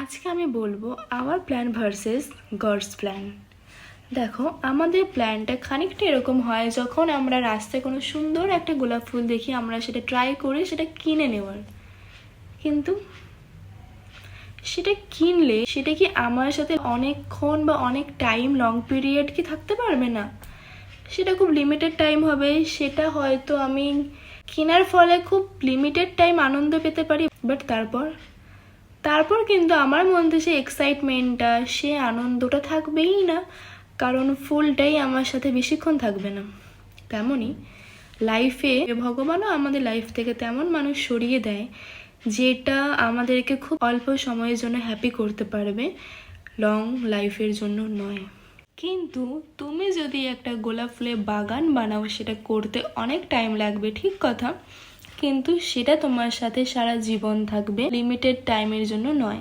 আজকে আমি বলবো our plan versus God's plan. দেখো, আমাদের প্ল্যানটা খানিকটা এরকম হয়, যখন আমরা রাস্তায় কোনো সুন্দর একটা গোলাপ ফুল দেখি, আমরা সেটা ট্রাই করি সেটা কিনে নেওয়ার। কিন্তু সেটা কিনলে সেটা কি আমার সাথে অনেকক্ষণ বা অনেক টাইম, লং পিরিয়ড কি থাকতে পারবে না। সেটা খুব লিমিটেড টাইম হবে। সেটা হয়তো আমি কেনার ফলে খুব লিমিটেড টাইম আনন্দ পেতে পারি, বাট তারপর কিন্তু আমার মধ্যে সেই এক্সাইটমেন্টটা, সে আনন্দটা থাকবেই না, কারণ ফুলটাই আমার সাথে বেশিক্ষণ থাকবে না। তেমনই লাইফে ভগবানও আমাদের লাইফ থেকে তেমন মানুষ সরিয়ে দেয় যেটা আমাদেরকে খুব অল্প সময়ের জন্য হ্যাপি করতে পারবে, লং লাইফের জন্য নয়। কিন্তু তুমি যদি একটা গোলাপ ফুলের বাগান বানাও, সেটা করতে অনেক টাইম লাগবে, ঠিক কথা, কিন্তু সেটা তোমার সাথে সারা জীবন থাকবে, লিমিটেড টাইমের জন্য নয়।